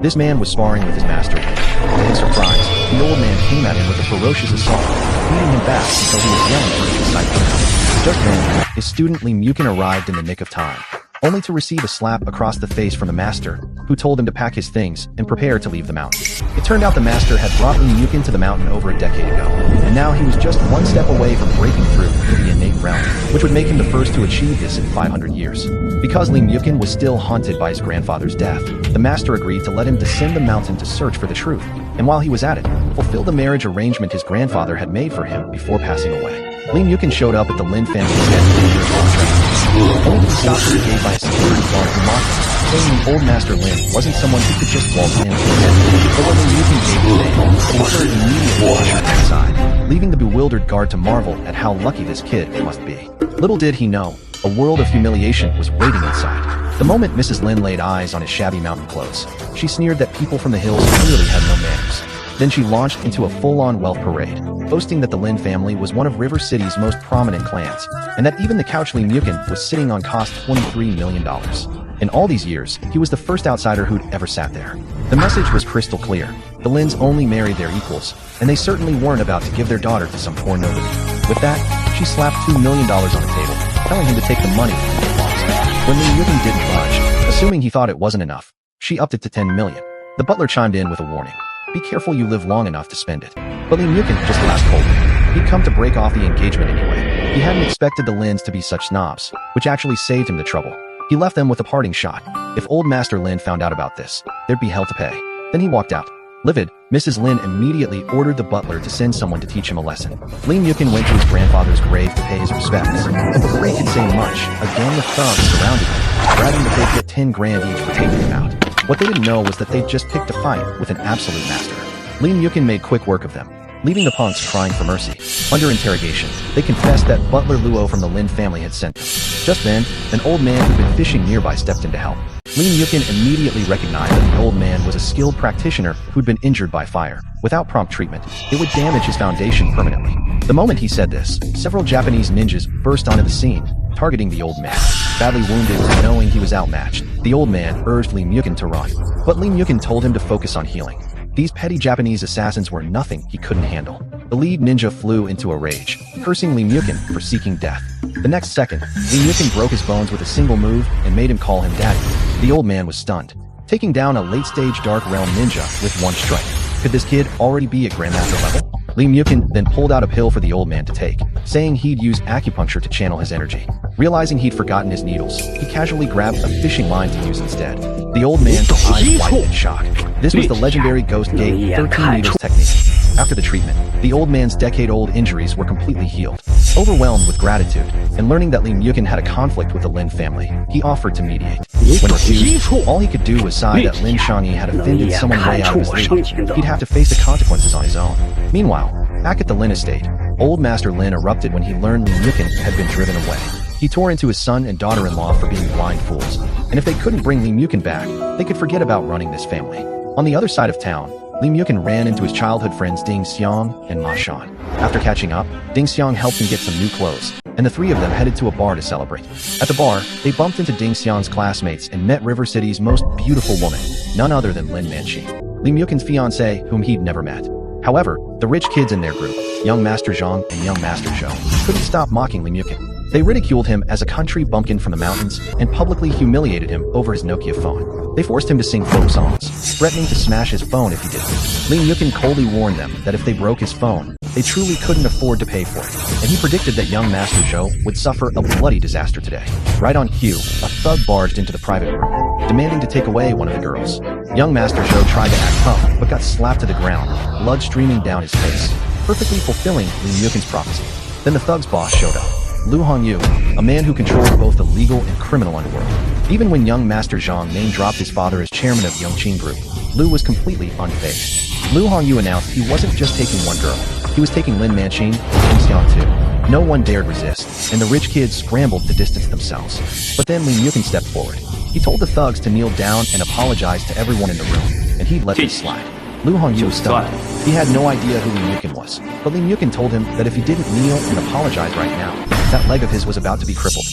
This man was sparring with his master. To his surprise, the old man came at him with a ferocious assault, beating him back until he was yelling for his disciple. Just then, his student Li Mukin arrived in the nick of time, only to receive a slap across the face from the master, who told him to pack his things and prepare to leave the mountain. It turned out the master had brought Li Mukin to the mountain over a decade ago, and now he was just one step away from breaking through into the innate realm, which would make him the first to achieve this in 500 years. Because Li Mukin was still haunted by his grandfather's death, the master agreed to let him descend the mountain to search for the truth, and while he was at it, fulfill the marriage arrangement his grandfather had made for him before passing away. Li Mukin showed up at the Lin family's head 3 years later, only to be stopped at the gate by a security guard who mocked him, saying the old Master Lin wasn't someone who could just waltz in and head. But when Li Mukin gave his name, the guard immediately ushered him inside, leaving the bewildered guard to marvel at how lucky this kid must be. Little did he know, a world of humiliation was waiting inside. The moment Mrs. Lin laid eyes on his shabby mountain clothes, she sneered that people from the hills clearly had no manners. Then she launched into a full-on wealth parade, boasting that the Lin family was one of River City's most prominent clans, and that even the couch Li Mukin was sitting on cost $23 million. In all these years, he was the first outsider who'd ever sat there. The message was crystal clear. The Lins only married their equals, and they certainly weren't about to give their daughter to some poor nobody. With that, she slapped $2 million on the table, telling him to take the money and get lost. When Li Mukin didn't budge, assuming he thought it wasn't enough, she upped it to $10 million. The butler chimed in with a warning. Be careful you live long enough to spend it. But Li Mukin just laughed coldly. He'd come to break off the engagement anyway. He hadn't expected the Lins to be such snobs, which actually saved him the trouble. He left them with a parting shot. If old Master Lin found out about this, there'd be hell to pay. Then he walked out. Livid, Mrs. Lin immediately ordered the butler to send someone to teach him a lesson. Li Mukin went to his grandfather's grave to pay his respects, and before he could say much, a gang of thugs surrounded him, bragging that they'd get 10 grand each for taking him out. What they didn't know was that they'd just picked a fight with an absolute master. Li Mukin made quick work of them, leaving the punks crying for mercy. Under interrogation, they confessed that Butler Luo from the Lin family had sent them. Just then, an old man who'd been fishing nearby stepped in to help. Li Mukin immediately recognized that the old man was a skilled practitioner who'd been injured by fire. Without prompt treatment, it would damage his foundation permanently. The moment he said this, several Japanese ninjas burst onto the scene, targeting the old man. Badly wounded and knowing he was outmatched, the old man urged Li Mukin to run. But Li Mukin told him to focus on healing. These petty Japanese assassins were nothing he couldn't handle. The lead ninja flew into a rage, cursing Li Mukin for seeking death. The next second, Li Mukin broke his bones with a single move and made him call him daddy. The old man was stunned, taking down a late-stage Dark Realm ninja with one strike. Could this kid already be at Grandmaster level? Li Mukin then pulled out a pill for the old man to take, saying he'd use acupuncture to channel his energy. Realizing he'd forgotten his needles, he casually grabbed a fishing line to use instead. The old man's eyes widened in shock. This was the legendary Ghost Gate 13 needles technique. After the treatment, the old man's decade-old injuries were completely healed. Overwhelmed with gratitude, and learning that Li Mukin had a conflict with the Lin family, he offered to mediate. When refused, all he could do was sigh that Lin Shangyi had offended someone way out of his league. He'd have to face the consequences on his own. Meanwhile, back at the Lin estate, old Master Lin erupted when he learned Li Mukin had been driven away. He tore into his son and daughter-in-law for being blind fools, and if they couldn't bring Li Mukin back, they could forget about running this family. On the other side of town, Li Mukin ran into his childhood friends Ding Xiang and Ma Shan. After catching up, Ding Xiang helped him get some new clothes, and the three of them headed to a bar to celebrate. At the bar, they bumped into Ding Xiang's classmates and met River City's most beautiful woman, none other than Lin Manqi, Li Mukin's fiancée, whom he'd never met. However, the rich kids in their group, young Master Zhang and young Master Zhou, couldn't stop mocking Li Mukin. They ridiculed him as a country bumpkin from the mountains and publicly humiliated him over his Nokia phone. They forced him to sing folk songs, threatening to smash his phone if he didn't. Li Mukin coldly warned them that if they broke his phone, they truly couldn't afford to pay for it, and he predicted that young Master Zhou would suffer a bloody disaster today. Right on cue, a thug barged into the private room, demanding to take away one of the girls. Young Master Zhou tried to act tough, but got slapped to the ground, blood streaming down his face, perfectly fulfilling Li Mukin's prophecy. Then the thug's boss showed up. Lu Hongyu, a man who controlled both the legal and criminal underworld. Even when young Master Zhang name-dropped his father as chairman of Yongqing Group, Lu was completely unfazed. Lu Hongyu announced he wasn't just taking one girl, he was taking Lin Manqi and Ding Xiang too. No one dared resist, and the rich kids scrambled to distance themselves. But then Li Mukin stepped forward. He told the thugs to kneel down and apologize to everyone in the room, and he'd let this slide. Lu Hongyu was stunned. He had no idea who Li Mukin was, but Li Mukin told him that if he didn't kneel and apologize right now, that leg of his was about to be crippled.